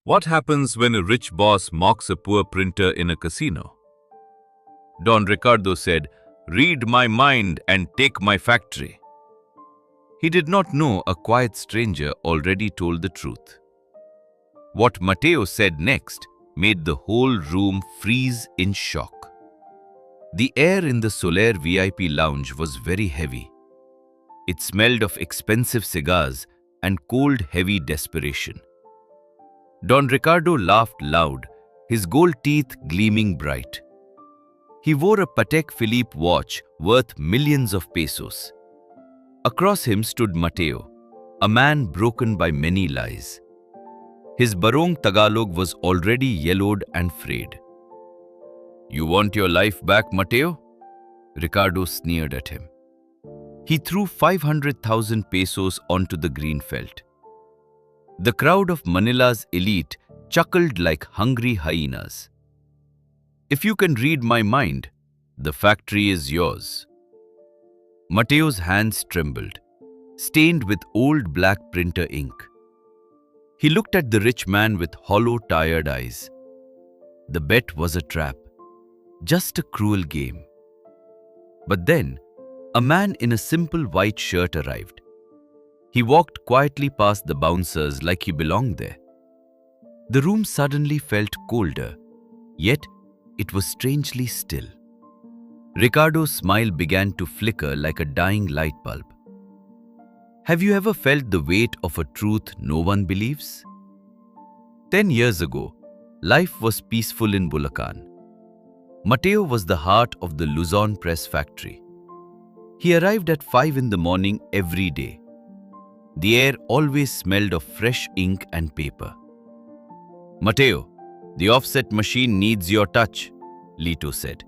What happens when a rich boss mocks a poor printer in a casino? Don Ricardo said, "Read my mind and take my factory." He did not know a quiet stranger already told the truth. What Mateo said next made the whole room freeze in shock. The air in the Soler VIP lounge was very heavy. It smelled of expensive cigars and cold, heavy desperation. Don Ricardo laughed loud, his gold teeth gleaming bright. He wore a Patek Philippe watch worth millions of pesos. Across him stood Mateo, a man broken by many lies. His Barong Tagalog was already yellowed and frayed. "You want your life back, Mateo?" Ricardo sneered at him. He threw 500,000 pesos onto the green felt. The crowd of Manila's elite chuckled like hungry hyenas. "If you can read my mind, the factory is yours." Mateo's hands trembled, stained with old black printer ink. He looked at the rich man with hollow, tired eyes. The bet was a trap, just a cruel game. But then, a man in a simple white shirt arrived. He walked quietly past the bouncers like he belonged there. The room suddenly felt colder, yet it was strangely still. Ricardo's smile began to flicker like a dying light bulb. Have you ever felt the weight of a truth no one believes? 10 years ago, life was peaceful in Bulacan. Mateo was the heart of the Luzon press factory. He arrived at 5 in the morning every day. The air always smelled of fresh ink and paper. "Mateo, the offset machine needs your touch," Lito said.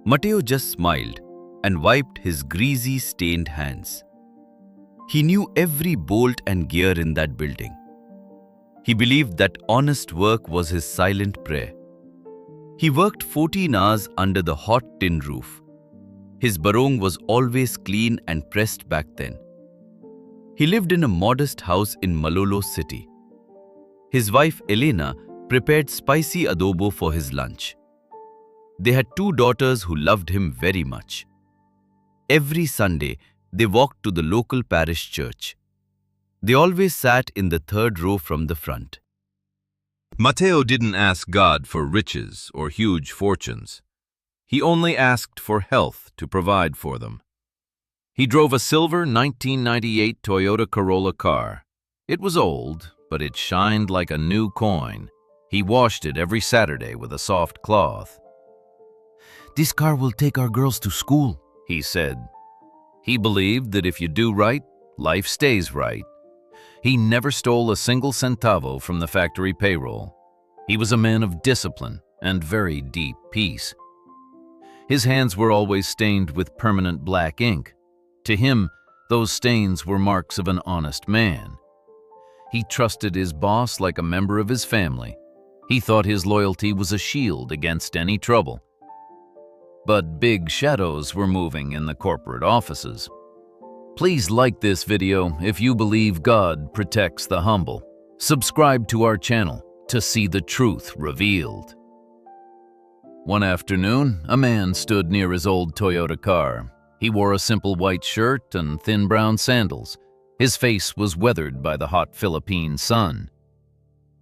Mateo just smiled and wiped his greasy, stained hands. He knew every bolt and gear in that building. He believed that honest work was his silent prayer. He worked 14 hours under the hot tin roof. His barong was always clean and pressed back then. He lived in a modest house in Malolo City. His wife Elena prepared spicy adobo for his lunch. They had 2 daughters who loved him very much. Every Sunday, they walked to the local parish church. They always sat in the 3rd row from the front. Mateo didn't ask God for riches or huge fortunes. He only asked for health to provide for them. He drove a silver 1998 Toyota Corolla car. It was old, but it shined like a new coin. He washed it every Saturday with a soft cloth. "This car will take our girls to school," he said. He believed that if you do right, life stays right. He never stole a single centavo from the factory payroll. He was a man of discipline and very deep peace. His hands were always stained with permanent black ink. To him, those stains were marks of an honest man. He trusted his boss like a member of his family. He thought his loyalty was a shield against any trouble. But big shadows were moving in the corporate offices. Please like this video if you believe God protects the humble. Subscribe to our channel to see the truth revealed. One afternoon, a man stood near his old Toyota car. He wore a simple white shirt and thin brown sandals. His face was weathered by the hot Philippine sun.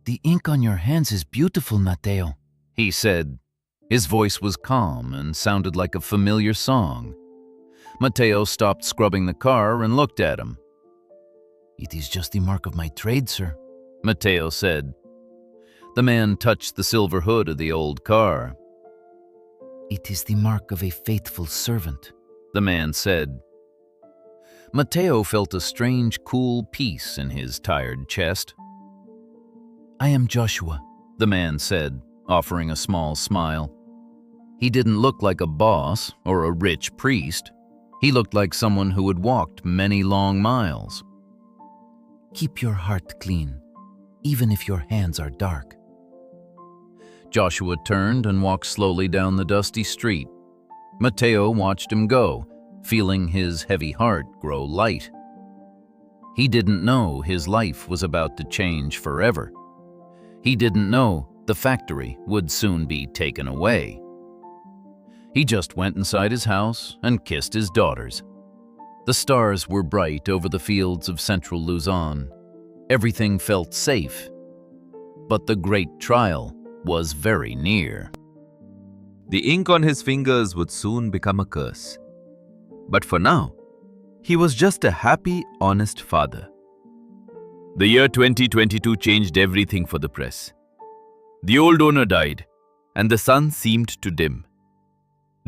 "The ink on your hands is beautiful, Mateo," he said. His voice was calm and sounded like a familiar song. Mateo stopped scrubbing the car and looked at him. "It is just the mark of my trade, sir," Mateo said. The man touched the silver hood of the old car. "It is the mark of a faithful servant," the man said. Mateo felt a strange, cool peace in his tired chest. "I am Joshua," the man said, offering a small smile. He didn't look like a boss or a rich priest. He looked like someone who had walked many long miles. "Keep your heart clean, even if your hands are dark." Joshua turned and walked slowly down the dusty street. Mateo watched him go, feeling his heavy heart grow light. He didn't know his life was about to change forever. He didn't know the factory would soon be taken away. He just went inside his house and kissed his daughters. The stars were bright over the fields of central Luzon. Everything felt safe. But the great trial was very near. The ink on his fingers would soon become a curse. But for now, he was just a happy, honest father. The year 2022 changed everything for the press. The old owner died, and the sun seemed to dim.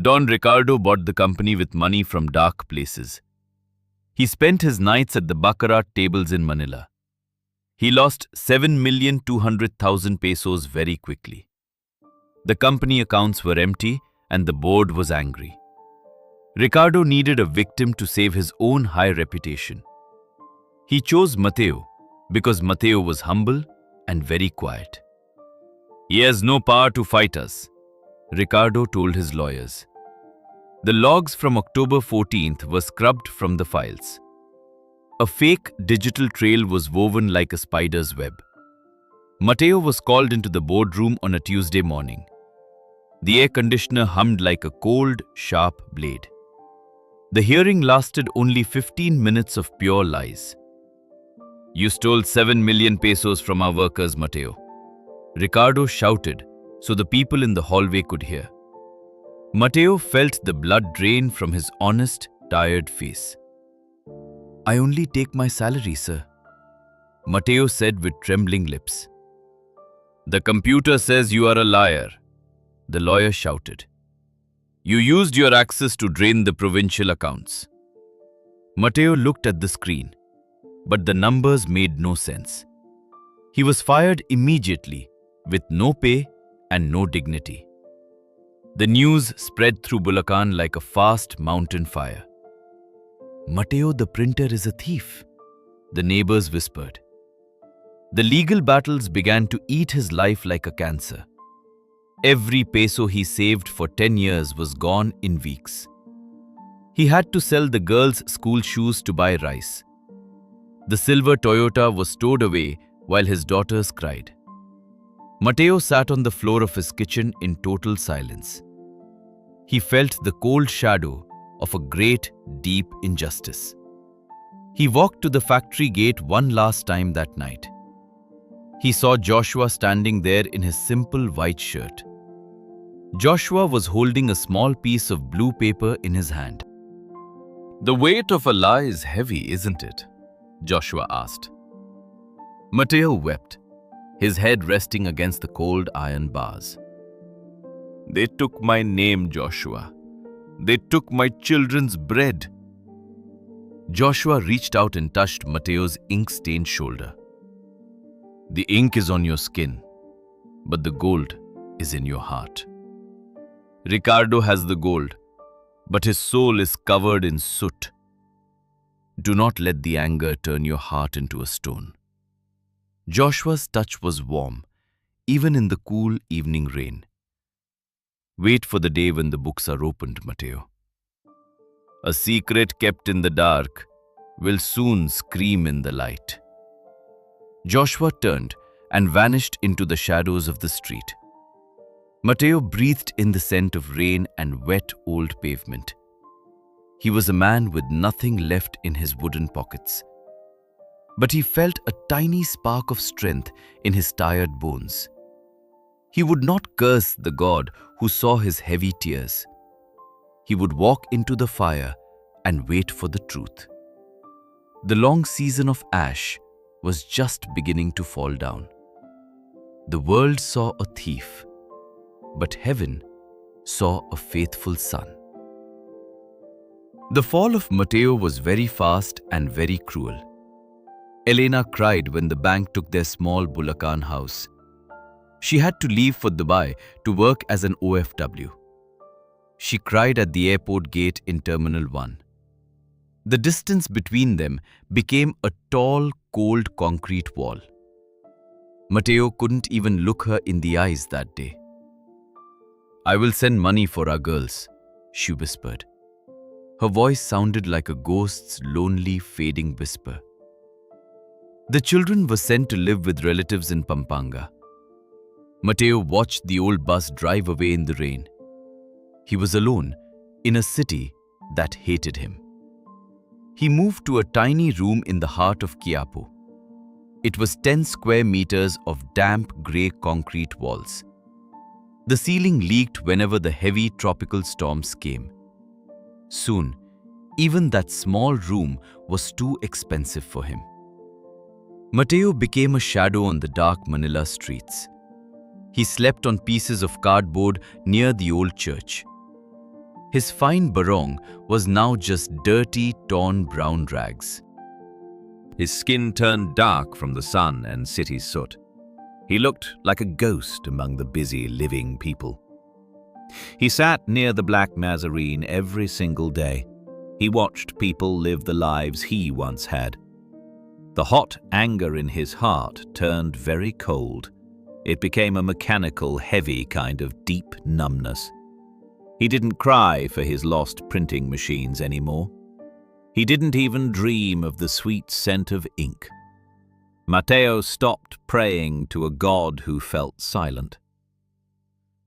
Don Ricardo bought the company with money from dark places. He spent his nights at the baccarat tables in Manila. He lost 7,200,000 pesos very quickly. The company accounts were empty and the board was angry. Ricardo needed a victim to save his own high reputation. He chose Mateo because Mateo was humble and very quiet. He has no power to fight us, Ricardo told his lawyers. The logs from October 14th were scrubbed from the files. A fake digital trail was woven like a spider's web. Mateo was called into the boardroom on a Tuesday morning. The air conditioner hummed like a cold, sharp blade. The hearing lasted only 15 minutes of pure lies. You stole 7 million pesos from our workers, Mateo. Ricardo shouted so the people in the hallway could hear. Mateo felt the blood drain from his honest, tired face. I only take my salary, sir, Mateo said with trembling lips. The computer says you are a liar, the lawyer shouted. You used your access to drain the provincial accounts. Mateo looked at the screen, but the numbers made no sense. He was fired immediately, with no pay and no dignity. The news spread through Bulacan like a fast mountain fire. Mateo the printer is a thief, the neighbors whispered. The legal battles began to eat his life like a cancer. Every peso he saved for 10 years was gone in weeks. He had to sell the girls' school shoes to buy rice. The silver Toyota was stowed away while his daughters cried. Mateo sat on the floor of his kitchen in total silence. He felt the cold shadow of a great, deep injustice. He walked to the factory gate one last time that night. He saw Joshua standing there in his simple white shirt. Joshua was holding a small piece of blue paper in his hand. The weight of a lie is heavy, isn't it? Joshua asked. Mateo wept, his head resting against the cold iron bars. They took my name, Joshua. They took my children's bread. Joshua reached out and touched Mateo's ink-stained shoulder. The ink is on your skin, but the gold is in your heart. Ricardo has the gold, but his soul is covered in soot. Do not let the anger turn your heart into a stone. Joshua's touch was warm, even in the cool evening rain. Wait for the day when the books are opened, Mateo. A secret kept in the dark will soon scream in the light. Joshua turned and vanished into the shadows of the street. Mateo breathed in the scent of rain and wet old pavement. He was a man with nothing left in his wooden pockets. But he felt a tiny spark of strength in his tired bones. He would not curse the God who saw his heavy tears. He would walk into the fire and wait for the truth. The long season of ash was just beginning to fall down. The world saw a thief, but heaven saw a faithful son. The fall of Mateo was very fast and very cruel. Elena cried when the bank took their small Bulacan house. She had to leave for Dubai to work as an OFW. She cried at the airport gate in Terminal 1. The distance between them became a tall, cold concrete wall. Mateo couldn't even look her in the eyes that day. I will send money for our girls, she whispered. Her voice sounded like a ghost's lonely, fading whisper. The children were sent to live with relatives in Pampanga. Mateo watched the old bus drive away in the rain. He was alone in a city that hated him. He moved to a tiny room in the heart of Quiapo. It was 10 square meters of damp grey concrete walls. The ceiling leaked whenever the heavy tropical storms came. Soon, even that small room was too expensive for him. Mateo became a shadow on the dark Manila streets. He slept on pieces of cardboard near the old church. His fine barong was now just dirty, torn brown rags. His skin turned dark from the sun and city soot. He looked like a ghost among the busy, living people. He sat near the Black Nazarene every single day. He watched people live the lives he once had. The hot anger in his heart turned very cold. It became a mechanical, heavy kind of deep numbness. He didn't cry for his lost printing machines anymore. He didn't even dream of the sweet scent of ink. Mateo stopped praying to a God who felt silent.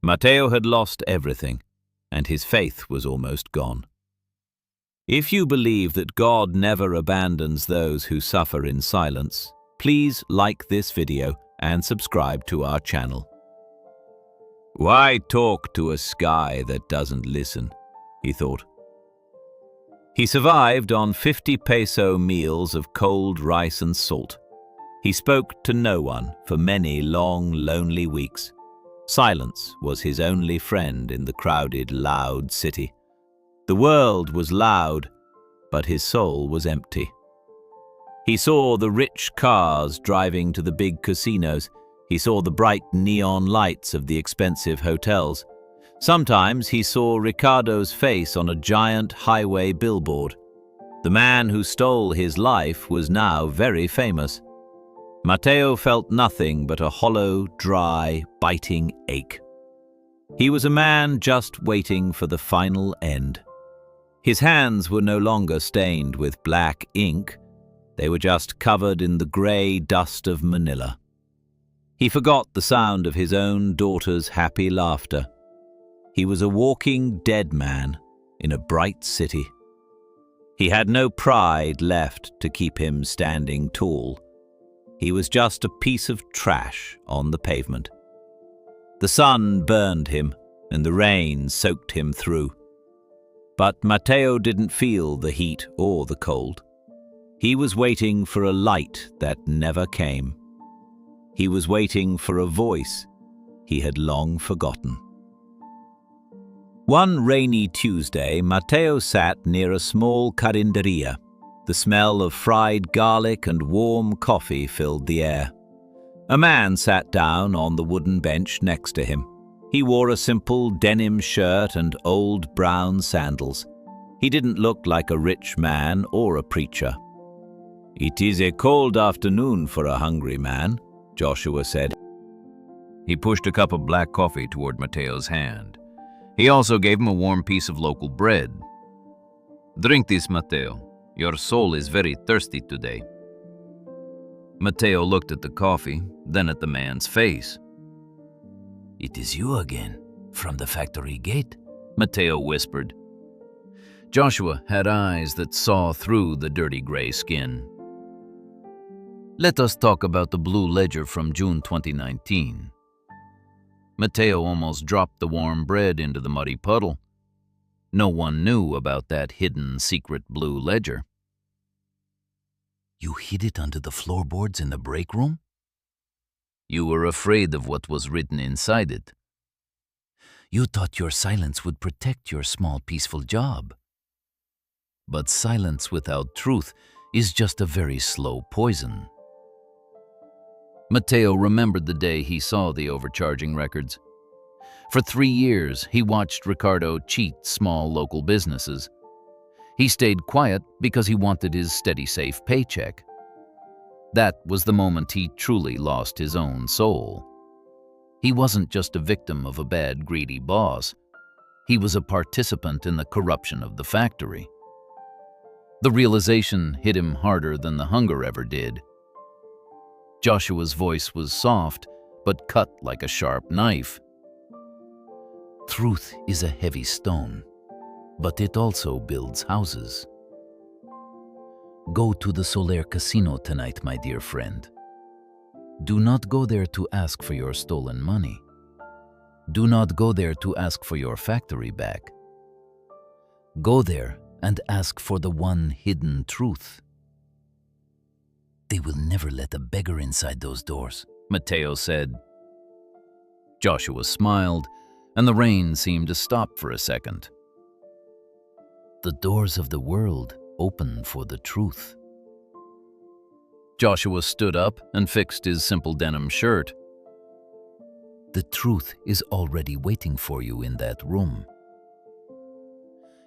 Mateo had lost everything, and his faith was almost gone. If you believe that God never abandons those who suffer in silence, please like this video and subscribe to our channel. Why talk to a sky that doesn't listen? He thought. He survived on 50 peso meals of cold rice and salt. He spoke to no one for many long, lonely weeks. Silence was his only friend in the crowded, loud city. The world was loud, but his soul was empty. He saw the rich cars driving to the big casinos. He saw the bright neon lights of the expensive hotels. Sometimes he saw Ricardo's face on a giant highway billboard. The man who stole his life was now very famous. Mateo felt nothing but a hollow, dry, biting ache. He was a man just waiting for the final end. His hands were no longer stained with black ink. They were just covered in the grey dust of Manila. He forgot the sound of his own daughter's happy laughter. He was a walking dead man in a bright city. He had no pride left to keep him standing tall. He was just a piece of trash on the pavement. The sun burned him and the rain soaked him through. But Mateo didn't feel the heat or the cold. He was waiting for a light that never came. He was waiting for a voice he had long forgotten. One rainy Tuesday, Mateo sat near a small carinderia. The smell of fried garlic and warm coffee filled the air. A man sat down on the wooden bench next to him. He wore a simple denim shirt and old brown sandals. He didn't look like a rich man or a preacher. "It is a cold afternoon for a hungry man," Joshua said. He pushed a cup of black coffee toward Mateo's hand. He also gave him a warm piece of local bread. "Drink this, Mateo. Your soul is very thirsty today." Mateo looked at the coffee, then at the man's face. "It is you again, from the factory gate," Mateo whispered. Joshua had eyes that saw through the dirty gray skin. "Let us talk about the blue ledger from June 2019. Mateo almost dropped the warm bread into the muddy puddle. No one knew about that hidden, secret blue ledger. "You hid it under the floorboards in the break room?" "You were afraid of what was written inside it. You thought your silence would protect your small, peaceful job. But silence without truth is just a very slow poison." Mateo remembered the day he saw the overcharging records. For 3 years, he watched Ricardo cheat small local businesses. He stayed quiet because he wanted his steady, safe paycheck. That was the moment he truly lost his own soul. He wasn't just a victim of a bad, greedy boss. He was a participant in the corruption of the factory. The realization hit him harder than the hunger ever did. Joshua's voice was soft, but cut like a sharp knife. Truth is a heavy stone, but it also builds houses. Go to the Solaire Casino tonight, my dear friend. Do not go there to ask for your stolen money. Do not go there to ask for your factory back. Go there and ask for the one hidden truth. They will never let a beggar inside those doors, Matteo said. Joshua smiled, and the rain seemed to stop for a second. The doors of the world open for the truth. Joshua stood up and fixed his simple denim shirt. The truth is already waiting for you in that room.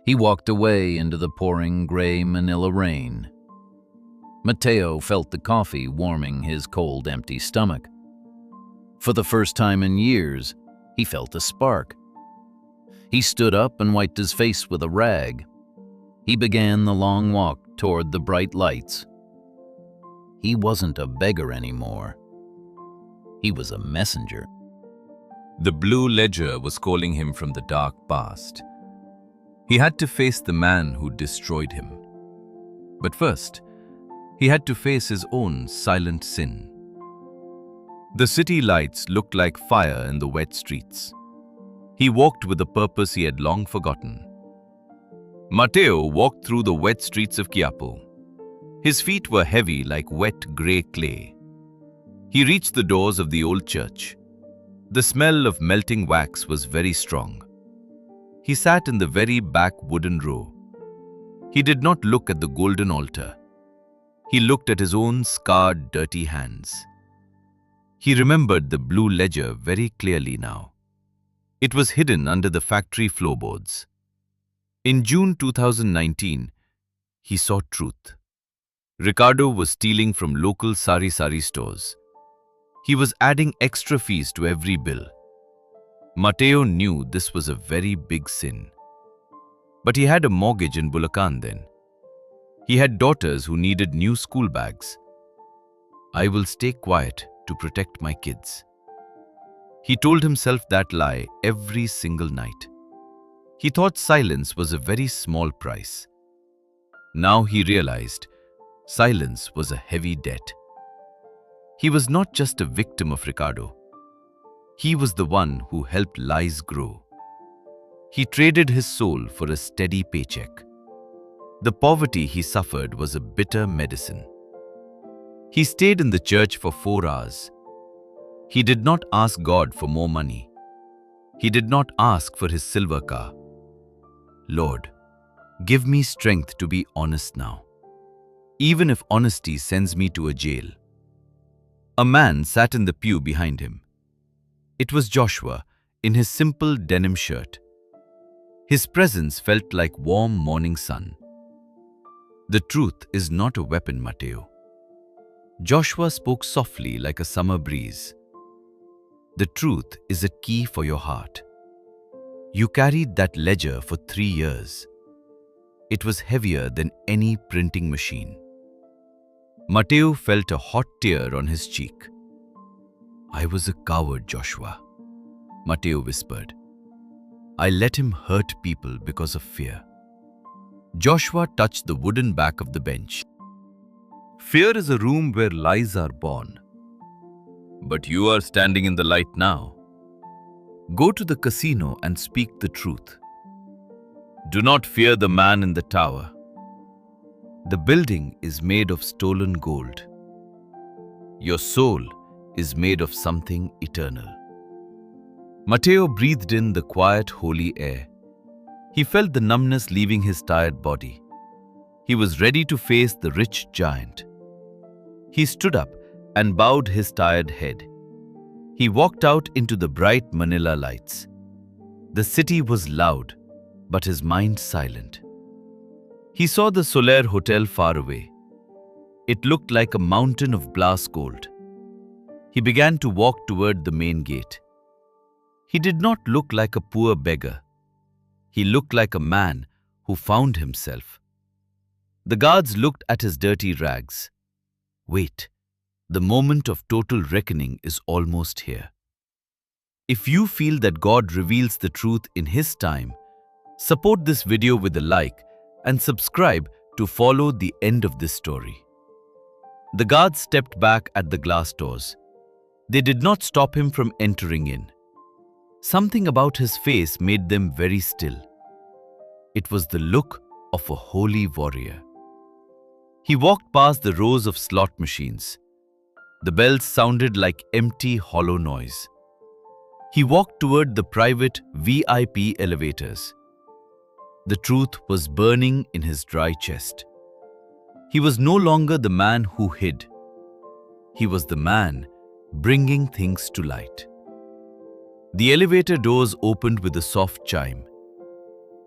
He walked away into the pouring gray Manila rain. Matteo felt the coffee warming his cold, empty stomach. For the first time in years, he felt a spark. He stood up and wiped his face with a rag. He began the long walk toward the bright lights. He wasn't a beggar anymore. He was a messenger. The blue ledger was calling him from the dark past. He had to face the man who destroyed him. But first, he had to face his own silent sin. The city lights looked like fire in the wet streets. He walked with a purpose he had long forgotten. Matteo walked through the wet streets of Quiapo. His feet were heavy like wet grey clay. He reached the doors of the old church. The smell of melting wax was very strong. He sat in the very back wooden row. He did not look at the golden altar. He looked at his own scarred, dirty hands. He remembered the blue ledger very clearly now. It was hidden under the factory floorboards. In June 2019, he saw truth. Ricardo was stealing from local sari-sari stores. He was adding extra fees to every bill. Matteo knew this was a very big sin. But he had a mortgage in Bulacan then. He had daughters who needed new school bags. I will stay quiet to protect my kids. He told himself that lie every single night. He thought silence was a very small price. Now he realized silence was a heavy debt. He was not just a victim of Ricardo. He was the one who helped lies grow. He traded his soul for a steady paycheck. The poverty he suffered was a bitter medicine. He stayed in the church for 4 hours. He did not ask God for more money. He did not ask for his silver car. Lord, give me strength to be honest now, even if honesty sends me to a jail. A man sat in the pew behind him. It was Joshua in his simple denim shirt. His presence felt like warm morning sun. The truth is not a weapon, Matteo. Joshua spoke softly like a summer breeze. The truth is a key for your heart. You carried that ledger for 3 years. It was heavier than any printing machine. Matteo felt a hot tear on his cheek. I was a coward, Joshua, Matteo whispered. I let him hurt people because of fear. Joshua touched the wooden back of the bench. Fear is a room where lies are born. But you are standing in the light now. Go to the casino and speak the truth. Do not fear the man in the tower. The building is made of stolen gold. Your soul is made of something eternal. Matteo breathed in the quiet, holy air. He felt the numbness leaving his tired body. He was ready to face the rich giant. He stood up and bowed his tired head. He walked out into the bright Manila lights. The city was loud, but his mind silent. He saw the Solaire Hotel far away. It looked like a mountain of glass gold. He began to walk toward the main gate. He did not look like a poor beggar. He looked like a man who found himself. The guards looked at his dirty rags. Wait, The moment of total reckoning is almost here. If you feel that God reveals the truth in His time, support this video with a like and subscribe to follow the end of this story. The guards stepped back at the glass doors. They did not stop him from entering in. Something about his face made them very still. It was the look of a holy warrior. He walked past the rows of slot machines. The bells sounded like empty, hollow noise. He walked toward the private VIP elevators. The truth was burning in his dry chest. He was no longer the man who hid. He was the man bringing things to light. The elevator doors opened with a soft chime.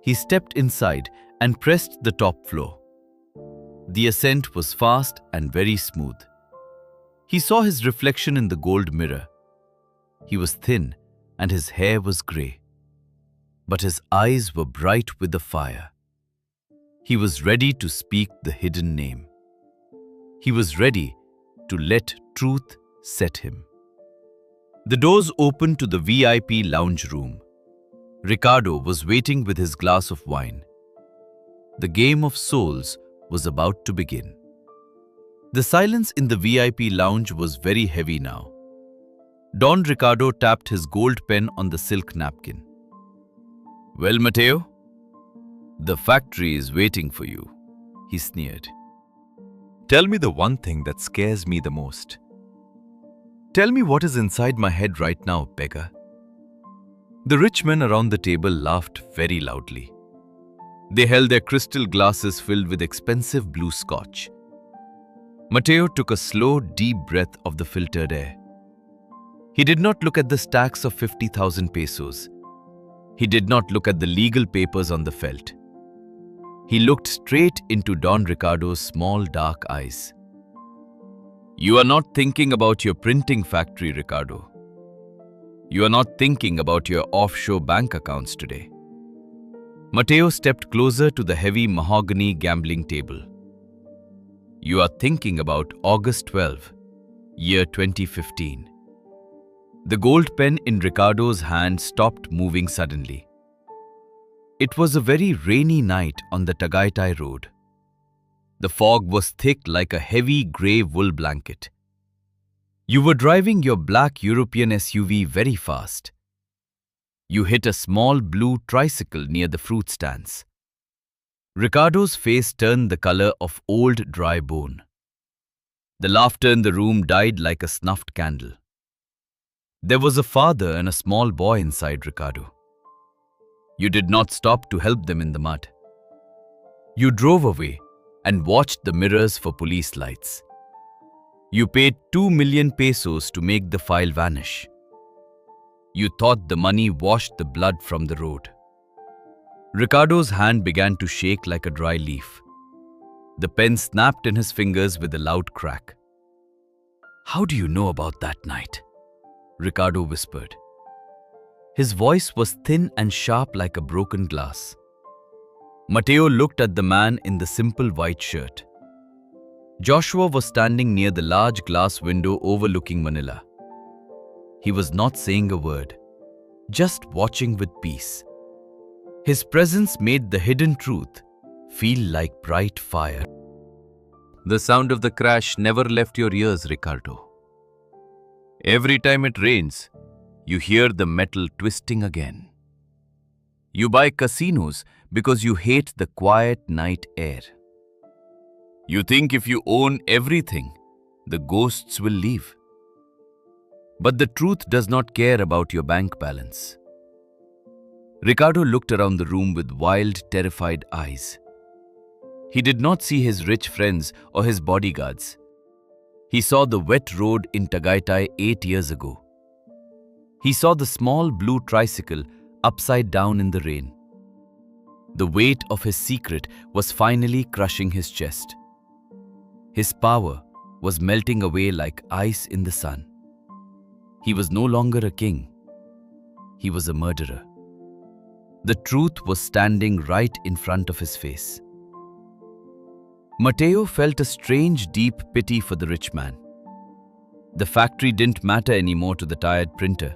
He stepped inside and pressed the top floor. The ascent was fast and very smooth. He saw his reflection in the gold mirror. He was thin and his hair was grey, but his eyes were bright with the fire. He was ready to speak the hidden name. He was ready to let truth set him. The doors opened to the VIP lounge room. Ricardo was waiting with his glass of wine. The game of souls was about to begin. The silence in the VIP lounge was very heavy now. Don Ricardo tapped his gold pen on the silk napkin. "Well, Mateo, the factory is waiting for you," he sneered. Tell me the one thing that scares me the most. "Tell me what is inside my head right now, beggar." The rich men around the table laughed very loudly. They held their crystal glasses filled with expensive blue scotch. Mateo took a slow, deep breath of the filtered air. He did not look at the stacks of 50,000 pesos. He did not look at the legal papers on the felt. He looked straight into Don Ricardo's small, dark eyes. "You are not thinking about your printing factory, Ricardo. You are not thinking about your offshore bank accounts today." Mateo stepped closer to the heavy mahogany gambling table. "You are thinking about August 12, year 2015. The gold pen in Ricardo's hand stopped moving suddenly. It was a very rainy night on the Tagaytay road. The fog was thick like a heavy grey wool blanket. You were driving your black European SUV very fast. You hit a small blue tricycle near the fruit stands. Ricardo's face turned the color of old dry bone. The laughter in the room died like a snuffed candle. There was a father and a small boy inside Ricardo. You did not stop to help them in the mud. You drove away and watched the mirrors for police lights. You paid 2 million pesos to make the file vanish. You thought the money washed the blood from the road. Ricardo's hand began to shake like a dry leaf. The pen snapped in his fingers with a loud crack. "How do you know about that night?" Ricardo whispered. His voice was thin and sharp like a broken glass. Mateo looked at the man in the simple white shirt. Joshua was standing near the large glass window overlooking Manila. He was not saying a word, just watching with peace. His presence made the hidden truth feel like bright fire. The sound of the crash never left your ears, Ricardo. Every time it rains, you hear the metal twisting again. You buy casinos because you hate the quiet night air. You think if you own everything, the ghosts will leave. But the truth does not care about your bank balance. Ricardo looked around the room with wild, terrified eyes. He did not see his rich friends or his bodyguards. He saw the wet road in Tagaytay 8 years ago. He saw the small blue tricycle upside down in the rain. The weight of his secret was finally crushing his chest. His power was melting away like ice in the sun. He was no longer a king. He was a murderer. The truth was standing right in front of his face. Mateo felt a strange, deep pity for the rich man. The factory didn't matter anymore to the tired printer.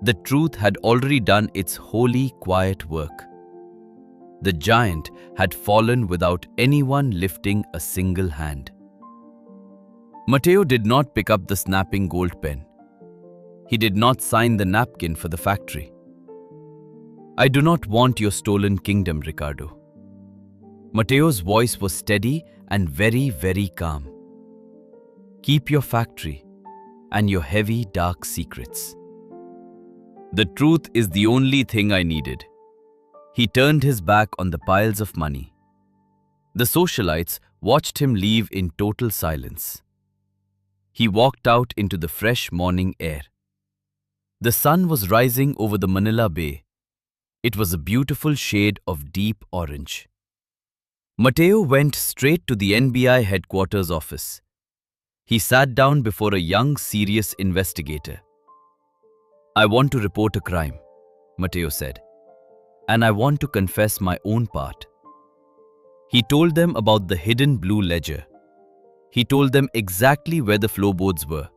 The truth had already done its holy, quiet work. The giant had fallen without anyone lifting a single hand. Mateo did not pick up the snapping gold pen. He did not sign the napkin for the factory. I do not want your stolen kingdom, Ricardo. Mateo's voice was steady and very, very calm. Keep your factory and your heavy, dark secrets. The truth is the only thing I needed. He turned his back on the piles of money. The socialites watched him leave in total silence. He walked out into the fresh morning air. The sun was rising over the Manila Bay. It was a beautiful shade of deep orange. Mateo went straight to the NBI headquarters office. He sat down before a young, serious investigator. I want to report a crime, Mateo said, and I want to confess my own part. He told them about the hidden blue ledger. He told them exactly where the floorboards were.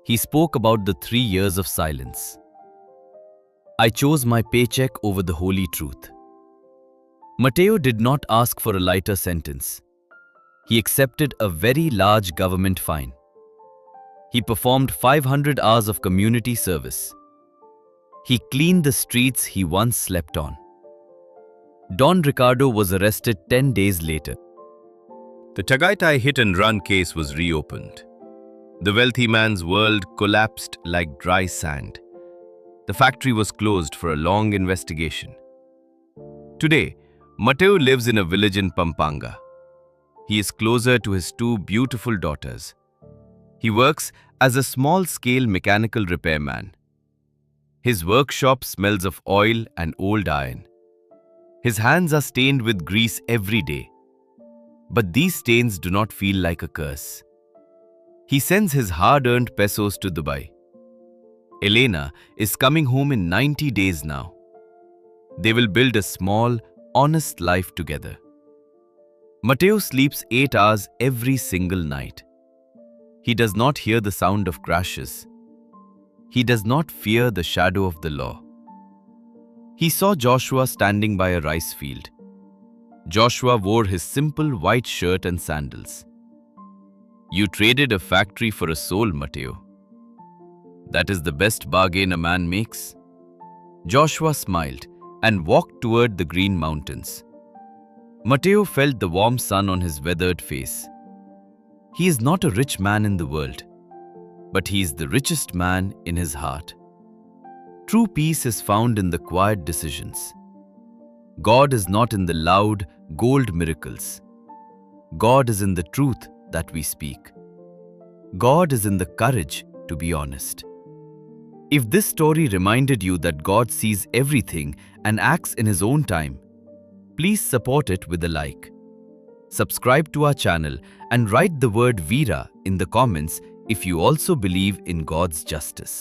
He spoke about the 3 years of silence. I chose my paycheck over the holy truth. Mateo did not ask for a lighter sentence. He accepted a very large government fine. He performed 500 hours of community service. He cleaned the streets he once slept on. Don Ricardo was arrested 10 days later. The Tagaytay hit-and-run case was reopened. The wealthy man's world collapsed like dry sand. The factory was closed for a long investigation. Today, Mateo lives in a village in Pampanga. He is closer to his 2 beautiful daughters. He works as a small-scale mechanical repairman. His workshop smells of oil and old iron. His hands are stained with grease every day. But these stains do not feel like a curse. He sends his hard-earned pesos to Dubai. Elena is coming home in 90 days now. They will build a small, honest life together. Mateo sleeps 8 hours every single night. He does not hear the sound of crashes. He does not fear the shadow of the law. He saw Joshua standing by a rice field. Joshua wore his simple white shirt and sandals. You traded a factory for a soul, Mateo. That is the best bargain a man makes. Joshua smiled and walked toward the green mountains. Mateo felt the warm sun on his weathered face. He is not a rich man in the world, but he is the richest man in his heart. True peace is found in the quiet decisions. God is not in the loud, gold miracles. God is in the truth that we speak. God is in the courage to be honest. If this story reminded you that God sees everything and acts in His own time, please support it with a like. Subscribe to our channel and write the word Veera in the comments if you also believe in God's justice.